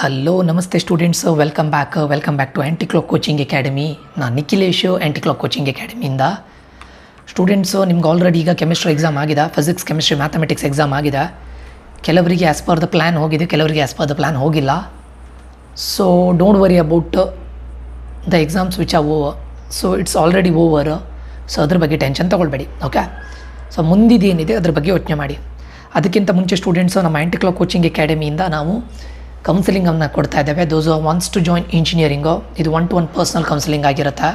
Hello ನಮಸ್ತೆ students, welcome back to anti clock coaching academy. ನಾನು Nikhilesh, anti clock coaching ಅಕಾಡೆಮಿಯಿಂದ. Students, ನಿಮ್ಗೆ already ಈಗ ಕೆಮಿಸ್ಟ್ರಿ ಎಕ್ಸಾಮ್ ಆಗಿದೆ, ಫಿಸಿಕ್ಸ್ ಕೆಮಿಸ್ಟ್ರಿ ಮ್ಯಾಥಮೆಟಿಕ್ಸ್ ಎಕ್ಸಾಮ್ ಆಗಿದೆ. ಕೆಲವರಿಗೆ ಆ್ಯಸ್ ಪರ್ ದ ಪ್ಲ್ಯಾನ್ ಹೋಗಿದೆ, ಕೆಲವರಿಗೆ ಆ್ಯಸ್ ಪರ್ ದ ಪ್ಲ್ಯಾನ್ ಹೋಗಿಲ್ಲ. So don't worry about the exams which are over. So it's already over. So ಅದ್ರ ಬಗ್ಗೆ ಟೆನ್ಷನ್ ತೊಗೊಳ್ಬೇಡಿ, ಓಕೆ. ಸೊ ಮುಂದಿದೇನಿದೆ ಅದ್ರ ಬಗ್ಗೆ ಯೋಚನೆ ಮಾಡಿ. ಅದಕ್ಕಿಂತ ಮುಂಚೆ ಸ್ಟೂಡೆಂಟ್ಸು, ನಮ್ಮ ಆ್ಯಂಟಿ ಕ್ಲಾಕ್ ಕೋಚಿಂಗ್ ಅಕಾಡೆಮಿಯಿಂದ ನಾವು ಕೌನ್ಸಿಲಿಂಗನ್ನು ಕೊಡ್ತಾ ಇದ್ದೇವೆ. Those wants to join engineering. ಇದು 1-to-1 ಪರ್ಸ್ನಲ್ ಕೌನ್ಸಿಲಿಂಗ್ ಆಗಿರುತ್ತೆ.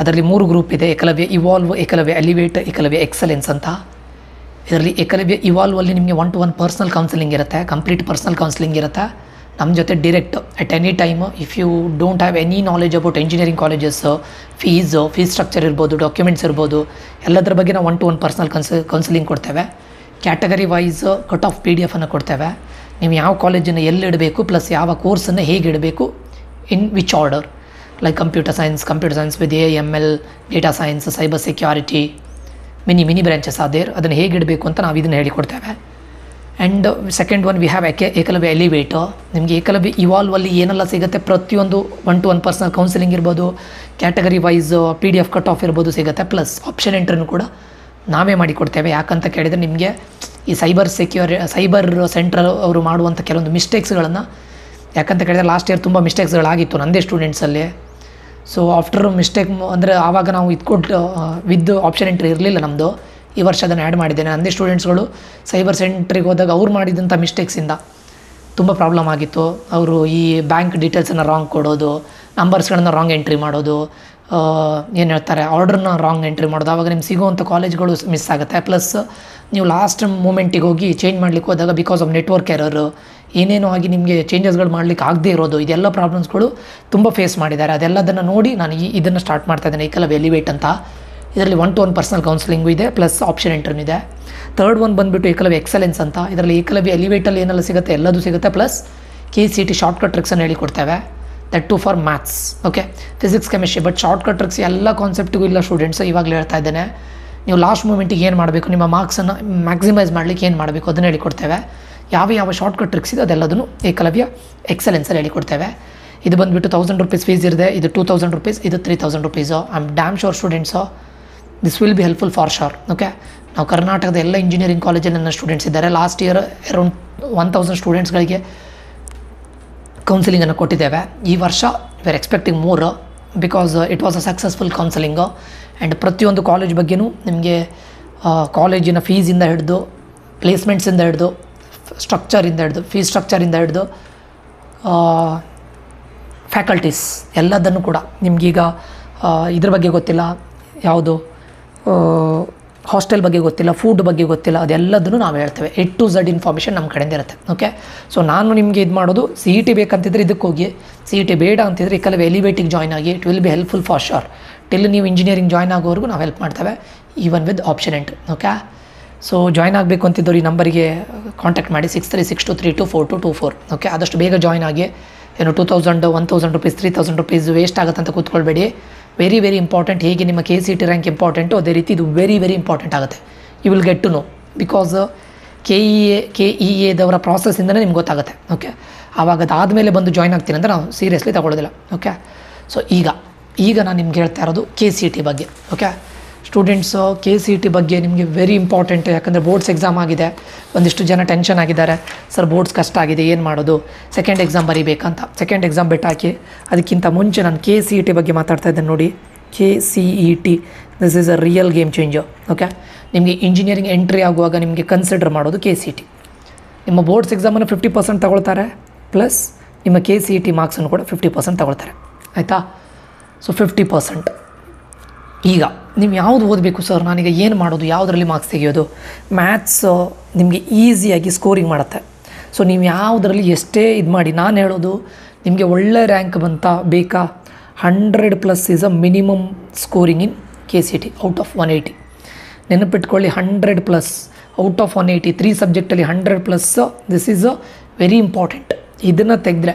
ಅದರಲ್ಲಿ 3 ಗ್ರೂಪ್ ಇದೆ: Ekalavya evolve, Ekalavya elevate, Ekalavya excellence ಅಂತ. ಇದರಲ್ಲಿ ಏಕಲವ್ಯ ಇವಾಲ್ವಲ್ಲಿ ನಿಮಗೆ 1-to-1 ಪರ್ಸ್ನಲ್ ಕೌನ್ಸಿಲಿಂಗ್ ಇರುತ್ತೆ, ಕಂಪ್ಲೀಟ್ ಪರ್ಸ್ನಲ್ ಕೌನ್ಸಿಲಿಂಗ್ ಇರುತ್ತೆ ನಮ್ಮ ಜೊತೆ direct at any time. If you don't have any knowledge about engineering colleges, fees structure ಇರ್ಬೋದು, ಡಾಕ್ಯುಮೆಂಟ್ಸ್ ಇರ್ಬೋದು, ಎಲ್ಲದರ ಬಗ್ಗೆ ನಾವು 1-to-1 ಪರ್ಸ್ನಲ್ ಕೌನ್ಸಿಲಿಂಗ್ ಕೊಡ್ತೇವೆ. Category wise cut off PDF ಅನ್ನು ಕೊಡ್ತೇವೆ. ನೀವು ಯಾವ ಕಾಲೇಜನ್ನು ಎಲ್ಲಿಡಬೇಕು, ಪ್ಲಸ್ ಯಾವ ಕೋರ್ಸನ್ನು ಹೇಗೆ ಇಡಬೇಕು, in which order, like computer science with AML, data science, cyber security, mini branches other, ಅದನ್ನು ಹೇಗೆ ಇಡಬೇಕು ಅಂತ ನಾವು ಇದನ್ನು ಹೇಳಿಕೊಡ್ತೇವೆ. And second one we have Eklavya elevate. ನಿಮಗೆ ಏಕಲವ್ಯ ಇವಾಲ್ವಲ್ಲಿ ಏನೆಲ್ಲ ಸಿಗುತ್ತೆ, ಪ್ರತಿಯೊಂದು 1-to-1 ಪರ್ಸನಲ್ ಕೌನ್ಸಿಲಿಂಗ್ ಇರ್ಬೋದು, category wise PDF cut off ಇರ್ಬೋದು ಸಿಗುತ್ತೆ, ಪ್ಲಸ್ ಆಪ್ಷನ್ ಎಂಟ್ರಿನೂ ಕೂಡ ನಾವೇ ಮಾಡಿಕೊಡ್ತೇವೆ. ಯಾಕಂತ ಕೇಳಿದರೆ ನಿಮಗೆ ಈ ಸೈಬರ್ ಸೆಂಟ್ರ್ ಅವರು ಮಾಡುವಂಥ ಕೆಲವೊಂದು ಮಿಸ್ಟೇಕ್ಸ್ಗಳನ್ನು, ಯಾಕಂತ ಕೇಳಿದರೆ ಲಾಸ್ಟ್ ಇಯರ್ ತುಂಬ ಮಿಸ್ಟೇಕ್ಸ್ಗಳಾಗಿತ್ತು ನಂದೇ ಸ್ಟೂಡೆಂಟ್ಸಲ್ಲಿ. ಸೊ ಆಫ್ಟರ್ ಮಿಸ್ಟೇಕ್ ಅಂದರೆ ಆವಾಗ ನಾವು ಇದ್ಕೊಟ್ಟು ವಿದ್ ಆಪ್ಷನ್ ಎಂಟ್ರಿ ಇರಲಿಲ್ಲ ನಮ್ಮದು. ಈ ವರ್ಷ ಅದನ್ನು ಆ್ಯಡ್ ಮಾಡಿದ್ದೇನೆ. ನಂದೇ ಸ್ಟೂಡೆಂಟ್ಸ್ಗಳು ಸೈಬರ್ ಸೆಂಟ್ರಿಗೆ ಹೋದಾಗ ಅವ್ರು ಮಾಡಿದಂಥ ಮಿಸ್ಟೇಕ್ಸಿಂದ ತುಂಬ ಪ್ರಾಬ್ಲಮ್ ಆಗಿತ್ತು. ಅವರು ಈ ಬ್ಯಾಂಕ್ ಡೀಟೇಲ್ಸನ್ನು ರಾಂಗ್ ಕೊಡೋದು, ನಂಬರ್ಸ್ಗಳನ್ನು ರಾಂಗ್ ಎಂಟ್ರಿ ಮಾಡೋದು, ಏನು ಹೇಳ್ತಾರೆ ಆರ್ಡ್ರನ್ನ ರಾಂಗ್ ಎಂಟ್ರಿ ಮಾಡೋದು. ಆವಾಗ ನಿಮ್ಗೆ ಸಿಗೋವಂಥ ಕಾಲೇಜ್ಗಳು ಮಿಸ್ ಆಗುತ್ತೆ. ಪ್ಲಸ್ ನೀವು ಲಾಸ್ಟ್ ಮೂಮೆಂಟಿಗೆ ಹೋಗಿ ಚೇಂಜ್ ಮಾಡಲಿಕ್ಕೆ ಹೋದಾಗ ಬಿಕಾಸ್ ಆಫ್ ನೆಟ್ವರ್ಕ್ ಎರರ್ ಏನೇನೋ ಆಗಿ ನಿಮಗೆ ಚೇಂಜಸ್ಗಳು ಮಾಡಲಿಕ್ಕೆ ಆಗದೇ ಇರೋದು, ಇದೆಲ್ಲ ಪ್ರಾಬ್ಲಮ್ಸ್ಗಳು ತುಂಬ ಫೇಸ್ ಮಾಡಿದ್ದಾರೆ. ಅದೆಲ್ಲದನ್ನು ನೋಡಿ ನಾನು ಇದನ್ನು ಸ್ಟಾರ್ಟ್ ಮಾಡ್ತಾ ಇದ್ದೇನೆ, ಏಕಲವ್ಯ ಎಲಿವೇಟ್ ಅಂತ. ಇದರಲ್ಲಿ 1-to-1 ಪರ್ಸನಲ್ ಕೌನ್ಸಿಲಿಂಗು ಇದೆ, ಪ್ಲಸ್ ಆಪ್ಷನ್ ಎಂಟ್ರಿನೂ ಇದೆ. ಥರ್ಡ್ ಒನ್ ಬಂದುಬಿಟ್ಟು ಏಕಲವ್ಯ ಎಕ್ಸಲೆನ್ಸ್ ಅಂತ. ಇದರಲ್ಲಿ ಏಕಲವ್ಯ ಎಲಿವೇಟಲ್ಲಿ ಏನೆಲ್ಲ ಸಿಗುತ್ತೆ ಎಲ್ಲದೂ ಸಿಗುತ್ತೆ, ಪ್ಲಸ್ KCET ಶಾರ್ಟ್ಕಟ್ ಟ್ರಿಕ್ಸನ್ನು ಹೇಳಿಕೊಡ್ತೇವೆ. That too for maths, okay, physics chemistry. But shortcut tricks ಎಲ್ಲ ಕಾನ್ಸೆಪ್ಟಿಗೂ ಇಲ್ಲ ಸ್ಟೂಡೆಂಟ್ಸ್. ಇವಾಗಲೇ ಹೇಳ್ತಾ ಇದ್ದೇನೆ, ನೀವು ಲಾಸ್ಟ್ ಮೂಮೆಂಟಿಗೆ ಏನು ಮಾಡಬೇಕು, ನಿಮ್ಮ ಮಾರ್ಕ್ಸನ್ನು ಮ್ಯಾಕ್ಸಿಮೈಸ್ ಮಾಡಲಿಕ್ಕೆ ಏನು ಮಾಡಬೇಕು ಅದನ್ನು ಹೇಳಿಕೊಡ್ತೇವೆ. ಯಾವ ಶಾರ್ಟ್ಕಟ್ ಟ್ರಿಕ್ಸ್ ಇದೆ ಅದೆಲ್ಲದನ್ನು ಏಕಲವ್ಯ ಎಕ್ಸಲೆನ್ಸಲ್ಲಿ ಹೇಳಿಕೊಡ್ತೇವೆ. ಇದು ಬಂದುಬಿಟ್ಟು 1000 ರೂಪೀಸ್ ಫೀಸ್ ಇದೆ, ಇದು 2000 ರೂಪೀಸ್, ಇದು 3000 rupees. I am damn sure students this will be helpful for sure, okay. ನಾವು ಕರ್ನಾಟಕದ ಎಲ್ಲ ಇಂಜಿನಿಯರಿಂಗ್ ಕಾಲೇಜಲ್ಲಿ ನನ್ನ ಸ್ಟೂಡೆಂಟ್ಸ್ ಇದ್ದಾರೆ. ಲಾಸ್ಟ್ ಇಯರ್ ಅರೌಂಡ್ 1000 ಸ್ಟೂಡೆಂಟ್ಸ್ಗಳಿಗೆ ಕೌನ್ಸಿಲಿಂಗನ್ನು ಕೊಟ್ಟಿದ್ದೇವೆ. ಈ ವರ್ಷ we are expecting more because it was a successful counselling. And ಪ್ರತಿಯೊಂದು ಕಾಲೇಜ್ ಬಗ್ಗೆಯೂ ನಿಮಗೆ ಕಾಲೇಜಿನ ಫೀಸಿಂದ ಹಿಡಿದು, ಪ್ಲೇಸ್ಮೆಂಟ್ಸಿಂದ ಹಿಡಿದು, ಸ್ಟ್ರಕ್ಚರಿಂದ ಹಿಡಿದು, ಫೀಸ್ ಸ್ಟ್ರಕ್ಚರಿಂದ ಹಿಡಿದು, ಫ್ಯಾಕಲ್ಟೀಸ್ ಎಲ್ಲದನ್ನು ಕೂಡ ನಿಮಗೀಗ ಇದ್ರ ಬಗ್ಗೆ ಗೊತ್ತಿಲ್ಲ, ಯಾವುದು ಹಾಸ್ಟೆಲ್ ಬಗ್ಗೆ ಗೊತ್ತಿಲ್ಲ, ಫುಡ್ ಬಗ್ಗೆ ಗೊತ್ತಿಲ್ಲ, ಅದೆಲ್ಲದನ್ನು ನಾವು ಹೇಳ್ತೇವೆ. A to Z ಇನ್ಫಾರ್ಮೇಷನ್ ನಮ್ಮ ಕಡೆಯಿಂದ ಇರುತ್ತೆ, ಓಕೆ. ಸೊ ನಾನು ನಿಮಗೆ ಇದು ಮಾಡೋದು, CET ಬೇಕಂತಿದ್ರೆ ಇದಕ್ಕೆ ಹೋಗಿ, CET ಬೇಡ ಅಂತಿದ್ರೆ ಏಕಲವ್ಯ ಎಲಿವೇಟಿಗೆ ಜಾಯ್ನ್ ಆಗಿ. It will be helpful for sure. Till ನೀವು ಇಂಜಿನಿಯರಿಂಗ್ ಜಾಯ್ನ್ ಆಗೋವರೆಗೂ ನಾವು ಹೆಲ್ಪ್ ಮಾಡ್ತೇವೆ, even with option entry, okay. So join ಆಗಬೇಕು ಅಂತಿದ್ದವ್ರು ಈ ನಂಬರಿಗೆ ಕಾಂಟ್ಯಾಕ್ಟ್ ಮಾಡಿ, 6362324224, ಓಕೆ. ಆದಷ್ಟು ಬೇಗ ಜಾಯ್ನ್ ಆಗಿ. ಏನು 2000, 1000 ರೂಪೀಸ್, 3000 ರೂಪೀಸ್ ವೇಸ್ಟ್ ಆಗುತ್ತೆ ಅಂತ ಕೂತ್ಕೊಳ್ಬೇಡಿ. Very important. ಹೇಗೆ ನಿಮ್ಮ KCET ರ್ಯಾಂಕ್ ಇಂಪಾರ್ಟೆಂಟು, ಅದೇ ರೀತಿ ಇದು ವೆರಿ ಇಂಪಾರ್ಟೆಂಟ್ ಆಗುತ್ತೆ. You will get to know because KEAದವರ ಪ್ರಾಸೆಸ್ಸಿಂದಲೇ ನಿಮ್ಗೆ ಗೊತ್ತಾಗುತ್ತೆ, ಓಕೆ. ಆವಾಗ ಅದಾದಮೇಲೆ ಬಂದು ಜಾಯ್ನ್ ಆಗ್ತೀನಿ ಅಂತ ನಾವು ಸೀರಿಯಸ್ಲಿ ತಗೊಳ್ಳೋದಿಲ್ಲ, ಓಕೆ. ಸೊ ಈಗ ನಾನು ನಿಮ್ಗೆ ಹೇಳ್ತಾ ಇರೋದು KCET ಬಗ್ಗೆ, ಓಕೆ. ಸ್ಟೂಡೆಂಟ್ಸು, KCET ಬಗ್ಗೆ ನಿಮಗೆ ವೆರಿ ಇಂಪಾರ್ಟೆಂಟ್. ಯಾಕಂದರೆ ಬೋರ್ಡ್ಸ್ ಎಕ್ಸಾಮ್ ಆಗಿದೆ, ಒಂದಿಷ್ಟು ಜನ ಟೆನ್ಷನ್ ಆಗಿದ್ದಾರೆ, ಸರ್ ಬೋರ್ಡ್ಸ್ ಕಷ್ಟ ಆಗಿದೆ, ಏನು ಮಾಡೋದು, ಸೆಕೆಂಡ್ ಎಕ್ಸಾಮ್ ಬರೀಬೇಕಂತ. ಸೆಕೆಂಡ್ ಎಕ್ಸಾಮ್ ಬಿಟ್ಟಾಕಿ. ಅದಕ್ಕಿಂತ ಮುಂಚೆ ನಾನು KCET ಬಗ್ಗೆ ಮಾತಾಡ್ತಾ ಇದ್ದೇನೆ ನೋಡಿ. KCET this is a real game changer, okay. ನಿಮಗೆ ಇಂಜಿನಿಯರಿಂಗ್ ಎಂಟ್ರಿ ಆಗುವಾಗ ನಿಮಗೆ ಕನ್ಸಿಡರ್ ಮಾಡೋದು KCET. ನಿಮ್ಮ ಬೋರ್ಡ್ಸ್ ಎಕ್ಸಾಮನ್ನು 50% ತಗೊಳ್ತಾರೆ, ಪ್ಲಸ್ ನಿಮ್ಮ KCET ಮಾರ್ಕ್ಸನ್ನು ಕೂಡ 50% ತಗೊಳ್ತಾರೆ, ಆಯಿತಾ. ಸೊ 50%. ಈಗ ನೀವು ಯಾವುದು ಓದಬೇಕು ಸರ್, ನಾನೀಗ ಏನು ಮಾಡೋದು, ಯಾವುದರಲ್ಲಿ ಮಾರ್ಕ್ಸ್ ತೆಗೆಯೋದು? ಮ್ಯಾಥ್ಸು ನಿಮಗೆ ಈಸಿಯಾಗಿ ಸ್ಕೋರಿಂಗ್ ಮಾಡುತ್ತೆ. ಸೊ ನೀವು ಯಾವುದರಲ್ಲಿ ಎಷ್ಟೇ ಇದು ಮಾಡಿ, ನಾನು ಹೇಳೋದು ನಿಮಗೆ ಒಳ್ಳೆ ರ್ಯಾಂಕ್ ಬೇಕಾ, 100+ is a minimum scoring in KCET out of 180. ನೆನಪಿಟ್ಕೊಳ್ಳಿ, 100+ ಔಟ್ ಆಫ್ 180, 3 ಸಬ್ಜೆಕ್ಟಲ್ಲಿ 100+. This is a very important. ಇದನ್ನು ತೆಗೆದ್ರೆ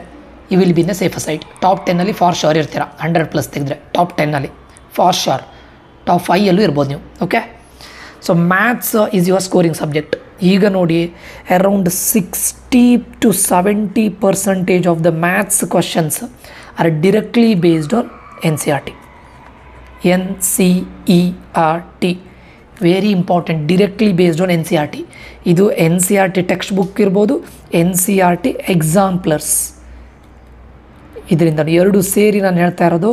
you will be in a safer side. Top 10ಅಲ್ಲಿ ಫಾರ್ ಶೋರ್ ಇರ್ತೀರ. 100+ ತೆಗೆದ್ರೆ ಟಾಪ್ 10ಅಲ್ಲಿ ಫಾರ್ ಶೋರ್, ಟಾಪ್ 5 ಇರ್ಬೋದು ನೀವು, okay. So maths is your scoring subject. ಈಗ ನೋಡಿ around 60-70% of the maths questions are directly based on NCERT. NCERT very important, directly based on NCERT. ಇದು NCERT text book ಇರ್ಬೋದು, NCERT exemplars, ಇದರಿಂದ ಎರಡು ಸೇರಿ ನಾನು ಹೇಳ್ತಾ ಇರೋದು.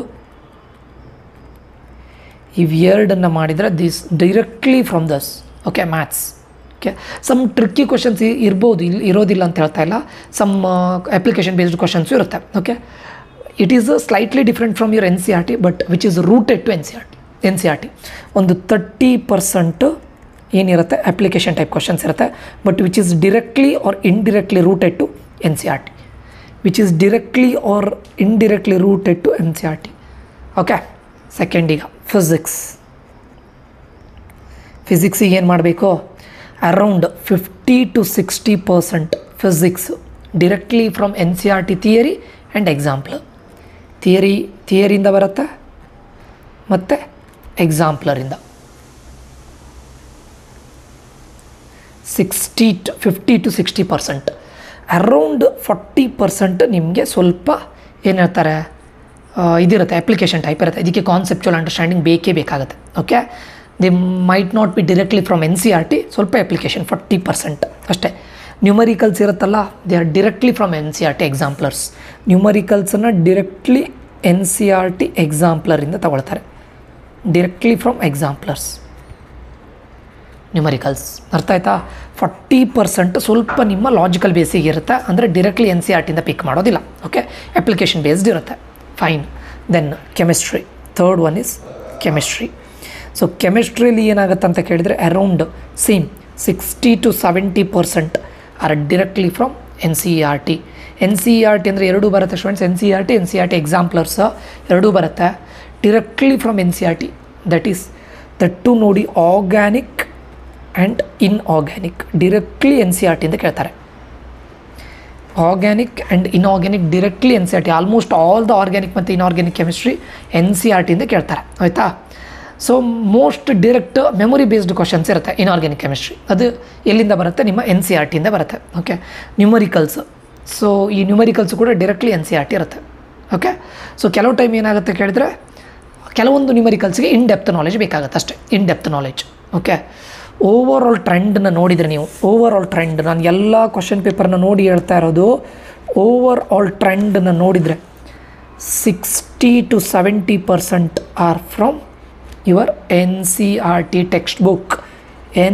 ಇವೆರಡನ್ನು ಮಾಡಿದರೆ this directly from thus. Okay, maths. Okay, some tricky questions ಇರ್ಬೋದು, ಇರೋದಿಲ್ಲ ಅಂತ ಹೇಳ್ತಾ ಇಲ್ಲ. ಸಮ್ ಅಪ್ಲಿಕೇಶನ್ ಬೇಸ್ಡ್ ಕ್ವಶನ್ಸು ಇರುತ್ತೆ. Okay, it is slightly different from your NCERT, but which is rooted to NCERT. ಒಂದು 30% ಏನಿರುತ್ತೆ ಅಪ್ಲಿಕೇಶನ್ ಟೈಪ್ ಕ್ವಶನ್ಸ್ ಇರುತ್ತೆ, but which is directly or indirectly rooted to NCERT. Okay, second ಈಗ ಫಿಸಿಕ್ಸಿಗೆ ಏನು ಮಾಡಬೇಕು? Around 50-60% physics directly from NCERT theory and exemplar. ಥಿಯರಿಯಿಂದ ಬರುತ್ತೆ ಮತ್ತು ಎಕ್ಸಾಂಪ್ಲರಿಂದ 50-60%. ಅರೌಂಡ್ 40% ನಿಮಗೆ ಸ್ವಲ್ಪ ಏನು ಹೇಳ್ತಾರೆ ಇದಿರುತ್ತೆ, ಅಪ್ಲಿಕೇಶನ್ ಟೈಪ್ ಇರುತ್ತೆ. ಇದಕ್ಕೆ ಕಾನ್ಸೆಪ್ಚುವಲ್ ಅಂಡರ್ಸ್ಟ್ಯಾಂಡಿಂಗ್ ಬೇಕೇ ಬೇಕಾಗುತ್ತೆ. Okay, the might not be directly from NCERT, ಸ್ವಲ್ಪ ಅಪ್ಲಿಕೇಶನ್ 40% ಅಷ್ಟೇ. ನ್ಯೂಮರಿಕಲ್ಸ್ ಇರುತ್ತಲ್ಲ, they are directly from NCERT exemplars. ನ್ಯೂಮರಿಕಲ್ಸನ್ನು ಡಿರೆಕ್ಟ್ಲಿ NCERT ಎಕ್ಸಾಂಪ್ಲರಿಂದ ತಗೊಳ್ತಾರೆ, ಡಿರೆಕ್ಟ್ಲಿ ಫ್ರಮ್ ಎಕ್ಸಾಂಪ್ಲರ್ಸ್ ನ್ಯೂಮರಿಕಲ್ಸ್. ಅರ್ಥ ಆಯ್ತಾ? 40% ಸ್ವಲ್ಪ ನಿಮ್ಮ ಲಾಜಿಕಲ್ ಬೇಸಿಗೆ ಇರುತ್ತೆ, ಅಂದರೆ ಡಿರೆಕ್ಟ್ಲಿ NCERTಯಿಂದ ಪಿಕ್ ಮಾಡೋದಿಲ್ಲ. ಓಕೆ, ಅಪ್ಲಿಕೇಶನ್ ಬೇಸ್ಡ್ ಇರುತ್ತೆ. Fine. Then chemistry, third one is chemistry. So ಕೆಮಿಸ್ಟ್ರಿಯಲ್ಲಿ ಏನಾಗುತ್ತೆ ಅಂತ ಕೇಳಿದರೆ around same 60-70% are directly from NCERT. NCERT ಅಂದರೆ ಎರಡೂ ಬರುತ್ತೆ ಸ್ಟೂಡೆಂಟ್ಸ್, NCERT ಎಕ್ಸಾಂಪ್ಲರ್ಸ್ ಎರಡೂ ಬರುತ್ತೆ directly from NCERT. That too ನೋಡಿ ಆರ್ಗ್ಯಾನಿಕ್ ಆ್ಯಂಡ್ ಇನ್ಆರ್ಗ್ಯಾನಿಕ್ ಡಿರೆಕ್ಟ್ಲಿ NCERTಯಿಂದ ಕೇಳ್ತಾರೆ. Organic and inorganic directly NCERT. Almost all the organic ಮತ್ತು ಇನ್ಆರ್ಗ್ಯಾನಿಕ್ ಕೆಮಿಸ್ಟ್ರಿ NCERTಯಿಂದ ಕೇಳ್ತಾರೆ. ಆಯಿತಾ? So most direct memory based questions ಇರುತ್ತೆ ಇನ್ಆರ್ಗ್ಯಾನಿಕ್ ಕೆಮಿಸ್ಟ್ರಿ. ಅದು ಎಲ್ಲಿಂದ ಬರುತ್ತೆ? ನಿಮ್ಮ NCERTಯಿಂದ ಬರುತ್ತೆ. Okay, numericals. ಸೊ ಈ ನ್ಯೂಮರಿಕಲ್ಸು ಕೂಡ ಡೈರೆಕ್ಟ್ಲಿ NCERT ಇರುತ್ತೆ. ಓಕೆ, ಸೊ ಕೆಲವು ಟೈಮ್ ಏನಾಗುತ್ತೆ ಕೇಳಿದರೆ ಕೆಲವೊಂದು ನ್ಯೂಮರಿಕಲ್ಸ್ಗೆ ಇನ್ ಡೆಪ್ತ್ ನಾಲೆಜ್ ಬೇಕಾಗುತ್ತೆ ಅಷ್ಟೇ, in depth knowledge. Okay, over all ಟ್ರೆಂಡನ್ನ ನೋಡಿದರೆ ನೀವು, ಓವರ್ ಆಲ್ ಟ್ರೆಂಡ್, ನಾನು ಎಲ್ಲ ಕ್ವಶನ್ ಪೇಪರ್ನ ನೋಡಿ ಹೇಳ್ತಾ ಇರೋದು, ಓವರ್ ಆಲ್ ಟ್ರೆಂಡನ್ನು ನೋಡಿದರೆ 60-70% are from your NCERT text book.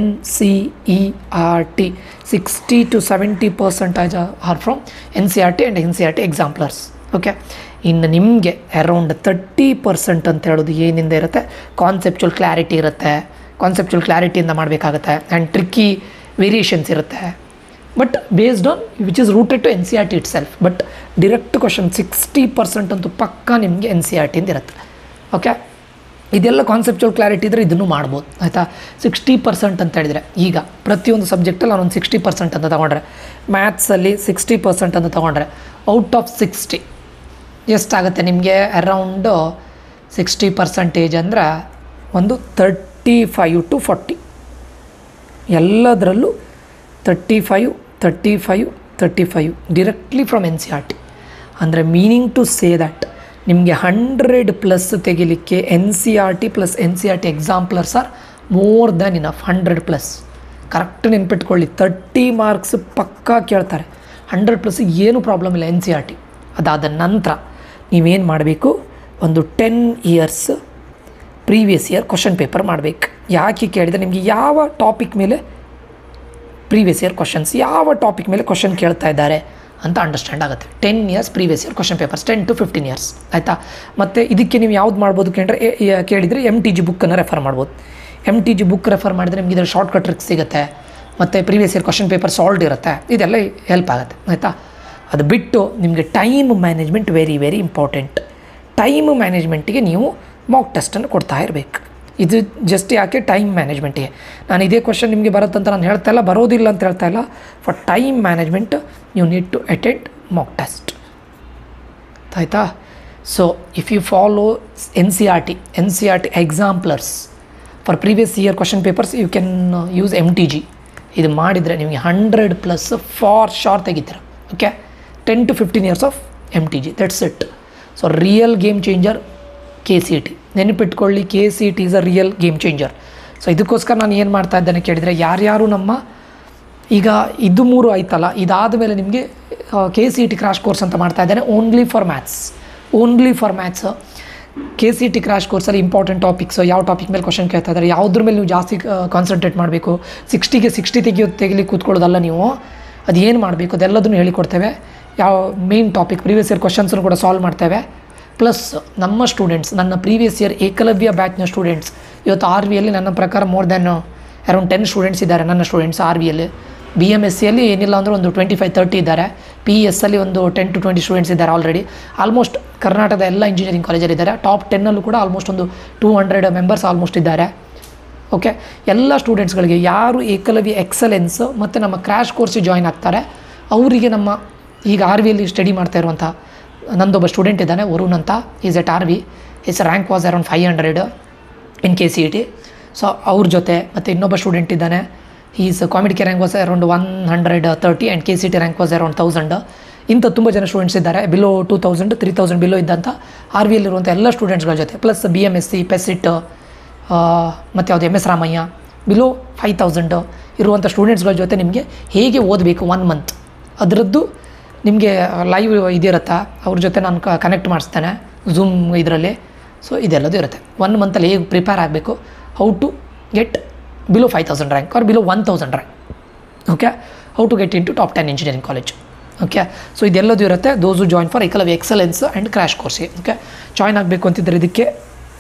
NCERT 60-70% are from NCERT and NCERT exemplars. Okay, ಇನ್ನು ನಿಮಗೆ ಅರೌಂಡ್ 30% ಅಂತ ಹೇಳೋದು ಏನಿಂದ ಇರುತ್ತೆ? ಕಾನ್ಸೆಪ್ಚುವಲ್ ಕ್ಲಾರಿಟಿ ಇರುತ್ತೆ, ಕಾನ್ಸೆಪ್ಚುವಲ್ ಕ್ಲಾರಿಟಿಯಿಂದ ಮಾಡಬೇಕಾಗುತ್ತೆ, ಆ್ಯಂಡ್ ಟ್ರಿಕ್ಕಿ ವೇರಿಯೇಷನ್ಸ್ ಇರುತ್ತೆ, but based on which is rooted to NCERT itself. But direct question 60% ಅಂತೂ ಪಕ್ಕ ನಿಮಗೆ NCERTಯಿಂದ ಇರುತ್ತೆ. ಓಕೆ, ಇದೆಲ್ಲ ಕಾನ್ಸೆಪ್ಚುವಲ್ ಕ್ಲಾರಿಟಿ ಇದ್ದರೆ ಇದನ್ನು ಮಾಡ್ಬೋದು. ಆಯಿತಾ? 60% ಅಂತ ಹೇಳಿದರೆ ಈಗ ಪ್ರತಿಯೊಂದು ಸಬ್ಜೆಕ್ಟಲ್ಲಿ ನಾನೊಂದು 60% ಅಂತ ತೊಗೊಂಡ್ರೆ, ಮ್ಯಾಥ್ಸಲ್ಲಿ 60% ಅಂತ ತೊಗೊಂಡ್ರೆ ಔಟ್ ಆಫ್ 60 ಎಷ್ಟಾಗುತ್ತೆ ನಿಮಗೆ? ಅರೌಂಡು 60% ಅಂದರೆ ಒಂದು 35-40, ಎಲ್ಲದರಲ್ಲೂ 35 ಡಿರೆಕ್ಟ್ಲಿ ಫ್ರಮ್ NCERT. ಅಂದರೆ ಮೀನಿಂಗ್ ಟು ಸೇ ದಟ್ ನಿಮಗೆ 100+ ತೆಗಿಲಿಕ್ಕೆ NCERT plus NCERT exemplars are more than enough. 100+. Correct ನೆನ್ಪಿಟ್ಕೊಳ್ಳಿ, 30 ಮಾರ್ಕ್ಸ್ ಪಕ್ಕಾ ಕೇಳ್ತಾರೆ. 100+ ಏನೂ ಪ್ರಾಬ್ಲಮ್ ಇಲ್ಲ NCERT. ಅದಾದ ನಂತರ ನೀವೇನು ಮಾಡಬೇಕು? ಒಂದು 10 years previous year question paper ಮಾಡಬೇಕು. ಯಾಕೆ ಕೇಳಿದರೆ ನಿಮಗೆ ಯಾವ ಟಾಪಿಕ್ ಮೇಲೆ ಪ್ರೀವಿಯಸ್ ಇಯರ್ ಕ್ವಶನ್ಸ್, ಯಾವ ಟಾಪಿಕ್ ಮೇಲೆ ಕ್ವಶನ್ ಕೇಳ್ತಾ ಇದ್ದಾರೆ ಅಂತ ಅಂಡರ್ಸ್ಟ್ಯಾಂಡ್ ಆಗುತ್ತೆ. 10 years previous year question papers, 10-15 years. ಆಯಿತಾ? ಮತ್ತು ಇದಕ್ಕೆ ನೀವು ಯಾವ್ದು ಮಾಡ್ಬೋದು ಕೇಳಿದರೆ MTG ಬುಕ್ಕನ್ನು ರೆಫರ್ ಮಾಡ್ಬೋದು. MTG ಬುಕ್ ರೆಫರ್ ಮಾಡಿದರೆ ನಿಮಗೆ ಇದರ ಶಾರ್ಟ್ಕಟ್ ಟ್ರಿಕ್ಸ್ ಸಿಗುತ್ತೆ, ಮತ್ತು previous year question paper solve ಇರುತ್ತೆ, ಇದೆಲ್ಲ ಹೆಲ್ಪ್ ಆಗುತ್ತೆ. ಆಯಿತಾ? ಅದು ಬಿಟ್ಟು ನಿಮಗೆ time management very very important. Time ಮ್ಯಾನೇಜ್ಮೆಂಟಿಗೆ ನೀವು ಮಾಕ್ ಟೆಸ್ಟನ್ನು ಕೊಡ್ತಾ ಇರಬೇಕು. ಇದು ಜಸ್ಟ್ ಯಾಕೆ ಟೈಮ್ ಮ್ಯಾನೇಜ್ಮೆಂಟಿಗೆ. ನಾನು ಇದೇ ಕ್ವಶನ್ ನಿಮಗೆ ಬರುತ್ತಂತ ನಾನು ಹೇಳ್ತಾ ಇಲ್ಲ, ಬರೋದಿಲ್ಲ ಅಂತ ಹೇಳ್ತಾ ಇಲ್ಲ. For time management you need to attend mock test. ಆಯಿತಾ? So if you follow NCERT exemplars for previous year question papers, you can use MTG. ಇದು ಮಾಡಿದರೆ ನಿಮಗೆ 100+ ಫಾರ್ ಶೋರ್ ತೆಗಿತೀರ. Okay, 10 to 15 years of MTG, that's it. So real game changer KCET. ನೆನಪಿಟ್ಕೊಳ್ಳಿ, KCET is a real game changer. So ಇದಕ್ಕೋಸ್ಕರ ನಾನು ಏನು ಮಾಡ್ತಾ ಇದ್ದೇನೆ ಕೇಳಿದರೆ, ಯಾರ್ಯಾರು ನಮ್ಮ ಈಗ ಇದು 3 ಆಯ್ತಲ್ಲ, ಇದಾದ ಮೇಲೆ ನಿಮಗೆ KCET ಕ್ರಾಶ್ ಕೋರ್ಸ್ ಅಂತ ಮಾಡ್ತಾ ಇದ್ದೇನೆ, only for maths. KCET crash ಕೋರ್ಸಲ್ಲಿ ಇಂಪಾರ್ಟೆಂಟ್ ಟಾಪಿಕ್ಸ್, ಯಾವ ಟಾಪಿಕ್ ಮೇಲೆ ಕ್ವಶನ್ ಕೇಳ್ತಾ ಇದ್ದಾರೆ, ಯಾವುದ್ರ ಮೇಲೆ ನೀವು ಜಾಸ್ತಿ ಕಾನ್ಸಂಟ್ರೇಟ್ ಮಾಡಬೇಕು, 60ಗೆ 60 ತೆಗಿಲಿಕ್ಕೆ ಕೂತ್ಕೊಳ್ಳೋದಲ್ಲ ನೀವು, ಅದು ಏನು ಮಾಡಬೇಕು ಅದೆಲ್ಲದನ್ನು ಹೇಳಿಕೊಡ್ತೇವೆ. ಯಾವ ಮೇನ್ ಟಾಪಿಕ್ ಪ್ರೀವಿಯಸ್ ಇಯರ್ ಕ್ವಶನ್ಸನ್ನು ಕೂಡ ಸಾಲ್ವ್ ಮಾಡ್ತೇವೆ. ಪ್ಲಸ್ ನಮ್ಮ ಸ್ಟೂಡೆಂಟ್ಸ್, ನನ್ನ ಪ್ರೀವಿಯಸ್ ಇಯರ್ ಏಕಲವ್ಯ ಬ್ಯಾಚ್ನ ಸ್ಟೂಡೆಂಟ್ಸ್ ಇವತ್ತು RVಯಲ್ಲಿ ನನ್ನ ಪ್ರಕಾರ ಮೋರ್ ದ್ಯಾನ್ ಅರೌಂಡ್ 10 ಸ್ಟೂಡೆಂಟ್ಸ್ ಇದ್ದಾರೆ ನನ್ನ ಸ್ಟೂಡೆಂಟ್ಸ್ RVಯಲ್ಲಿ. BMSCಯಲ್ಲಿ ಏನಿಲ್ಲ ಅಂದರೆ ಒಂದು 25-30 ಇದ್ದಾರೆ. PESಲ್ಲಿ ಒಂದು 10 to 20 ಸ್ಟೂಡೆಂಟ್ಸ್ ಇದ್ದಾರೆ ಆಲ್ರೆಡಿ. ಆಲ್ಮೋಸ್ಟ್ ಕರ್ನಾಟಕದ ಎಲ್ಲ ಇಂಜಿನಿಯರಿಂಗ್ ಕಾಲೇಜಲ್ಲಿ ಇದ್ದಾರೆ. ಟಾಪ್ 10 ಕೂಡ ಆಲ್ಮೋಸ್ಟ್ ಒಂದು 200 ಮೆಂಬರ್ಸ್ ಆಲ್ಮೋಸ್ಟ್ ಇದ್ದಾರೆ. ಓಕೆ, ಎಲ್ಲ ಸ್ಟೂಡೆಂಟ್ಸ್ಗಳಿಗೆ ಯಾರು ಏಕಲವ್ಯ ಎಕ್ಸಲೆನ್ಸ್ ಮತ್ತು ನಮ್ಮ ಕ್ರ್ಯಾಶ್ ಕೋರ್ಸಿಗೆ ಜಾಯ್ನ್ ಆಗ್ತಾರೆ ಅವರಿಗೆ ನಮ್ಮ ಈಗ RVಯಲ್ಲಿ ಸ್ಟಡಿ ಮಾಡ್ತಾ ಇರುವಂಥ ನಂದೊಬ್ಬ ಸ್ಟೂಡೆಂಟ್ ಇದ್ದಾನೆ, ವರುಣ್ ಅಂತ. Is at RV. His rank was around 500 in KCET. So ಅವ್ರ ಜೊತೆ ಮತ್ತು ಇನ್ನೊಬ್ಬ ಸ್ಟೂಡೆಂಟ್ ಇದ್ದಾನೆ, is COMEDK rank was around 130 and KCET rank was around 1000. ಇಂಥ ತುಂಬ ಜನ ಸ್ಟೂಡೆಂಟ್ಸ್ ಇದ್ದಾರೆ. ಬಿಲೋ 2000, 3000 ಬಿಲೋ ಇದ್ದಂಥ RVಯಲ್ಲಿರುವಂಥ ಎಲ್ಲ ಸ್ಟೂಡೆಂಟ್ಸ್ಗಳ ಜೊತೆ, ಪ್ಲಸ್ BMSC, PESIT ಮತ್ತು ಯಾವುದು MS ರಾಮಯ್ಯ, ಬಿಲೋ 5000 ಇರುವಂಥ ಸ್ಟೂಡೆಂಟ್ಸ್ಗಳ ಜೊತೆ ನಿಮಗೆ ಹೇಗೆ ಓದಬೇಕು 1 ಮಂತ್ ಅದರದ್ದು ನಿಮಗೆ ಲೈವ್ ಇದಿರುತ್ತಾ, ಅವ್ರ ಜೊತೆ ನಾನು ಕನೆಕ್ಟ್ ಮಾಡಿಸ್ತೇನೆ ಝೂಮ್ ಇದರಲ್ಲಿ. ಸೊ ಇದೆಲ್ಲದೂ ಇರುತ್ತೆ. 1 ಮಂತಲ್ಲಿ ಹೇಗೆ ಪ್ರಿಪೇರ್ ಆಗಬೇಕು, how to get below 5000 rank or below 1000 rank. Okay, how to get in to top 10 engineering college. Okay, so ಇದೆಲ್ಲದೂ ಇರುತ್ತೆ. Those join for Eklavya excellence and crash ಕೋರ್ಸ್ಗೆ. ಓಕೆ, ಜಾಯ್ನ್ ಆಗಬೇಕು ಅಂತಿದ್ದರೆ ಇದಕ್ಕೆ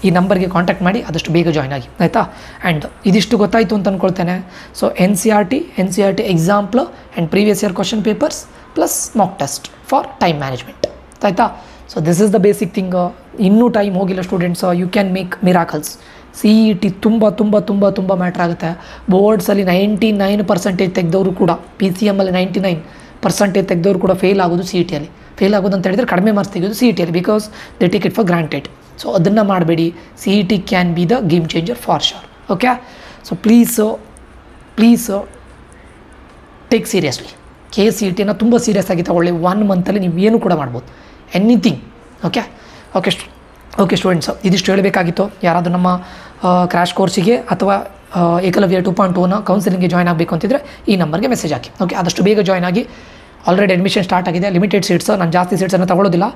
ಈ ನಂಬರ್ಗೆ ಕಾಂಟ್ಯಾಕ್ಟ್ ಮಾಡಿ, ಆದಷ್ಟು ಬೇಗ ಜಾಯ್ನ್ ಆಗಿ, ಆಯಿತಾ. ಆ್ಯಂಡ್ ಇದಿಷ್ಟು ಗೊತ್ತಾಯಿತು ಅಂತ ಅಂದ್ಕೊಳ್ತೇನೆ. So NCERT example and previous year question papers plus mock test for time management, ಆಯಿತಾ. So this is the basic thing. ಇನ್ನೂ ಟೈಮ್ ಹೋಗಿಲ್ಲ students, you can make miracles. CET ತುಂಬ ಮ್ಯಾಟ್ರ್ ಆಗುತ್ತೆ. ಬೋರ್ಡ್ಸಲ್ಲಿ 99% ತೆಗೆದವರು ಕೂಡ, PCMಲ್ಲಿ 99% ತೆಗೆದವರು ಕೂಡ ಫೇಲ್ ಆಗೋದು CETಯಲ್ಲಿ. ಫೇಲ್ ಆಗೋದು ಅಂತ ಹೇಳಿದರೆ ಕಡಿಮೆ ಮಾರ್ಕ್ಸ್ ತೆಗೆಯೋದು CETಯಲ್ಲಿ, because they take it for granted. So ಅದನ್ನು ಮಾಡಬೇಡಿ. CET can be the game changer for sure. Okay, so please take seriously. KCETನ ತುಂಬ ಸೀರಿಯಸ್ ಆಗಿ ತಗೊಳ್ಳಿ. 1 ಮಂತಲ್ಲಿ ನೀವು ಏನು ಕೂಡ ಮಾಡ್ಬೋದು, ಎನಿಥಿಂಗ್. ಓಕೆ ಸ್ಟೂಡೆಂಟ್ಸ್, ಇದಿಷ್ಟು ಹೇಳಬೇಕಾಗಿತ್ತು. ಯಾರಾದರೂ ನಮ್ಮ ಕ್ರ್ಯಾಶ್ ಕೋರ್ಸಿಗೆ ಅಥವಾ ಏಕಲವ್ಯ 2.0ನ ಕೌನ್ಸಿಲಿಂಗ್ಗೆ ಜಾಯ್ನ್ ಆಗಬೇಕು ಅಂತಿದ್ರೆ ಈ ನಂಬರ್ಗೆ ಮೆಸೇಜ್ ಹಾಕಿ. ಓಕೆ, ಆದಷ್ಟು ಬೇಗ ಜಾಯ್ನ್ ಆಗಿ. ಆಲ್ರೆಡಿ ಅಡ್ಮಿಷನ್ ಸ್ಟಾರ್ಟ್ ಆಗಿದೆ. ಲಿಮಿಟೆಡ್ ಸೀಟ್ಸ್, ನಾನು ಜಾಸ್ತಿ ಸೀಟ್ಸನ್ನು ತಗೊಳ್ಳೋದಿಲ್ಲ.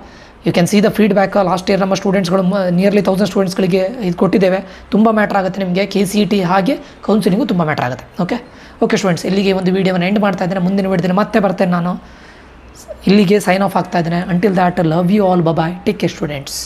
You can see the feedback. Last year ನಮ್ಮ ಸ್ಟೂಡೆಂಟ್ಸ್ಗಳು ನಿಯರ್ಲಿ 1000 ಸ್ಟೂಡೆಂಟ್ಸ್ಗಳಿಗೆ ಇದು ಕೊಟ್ಟಿದ್ದೇವೆ. ತುಂಬ ಮ್ಯಾಟ್ರ್ ಆಗುತ್ತೆ ನಿಮಗೆ. KCET ಹಾಗೆ ಕೌನ್ಸಿಲಿಂಗು ತುಂಬ ಮ್ಯಾಟ್ರ್ ಆಗುತ್ತೆ. ಓಕೆ ಸ್ಟೂಡೆಂಟ್ಸ್, ಇಲ್ಲಿಗೆ ಒಂದು ವೀಡಿಯೋವನ್ನು ಎಂಡ್ ಮಾಡ್ತಾ ಇದ್ದೇನೆ. ಮುಂದಿನ ವಿಡಿಯೋದಲ್ಲಿ ಮತ್ತೆ ಬರ್ತೇನೆ ನಾನು. ಇಲ್ಲಿಗೆ ಸೈನ್ ಆಫ್ ಆಗ್ತಾ ಇದ್ದೇನೆ. Until that, love you all, bye, take care students.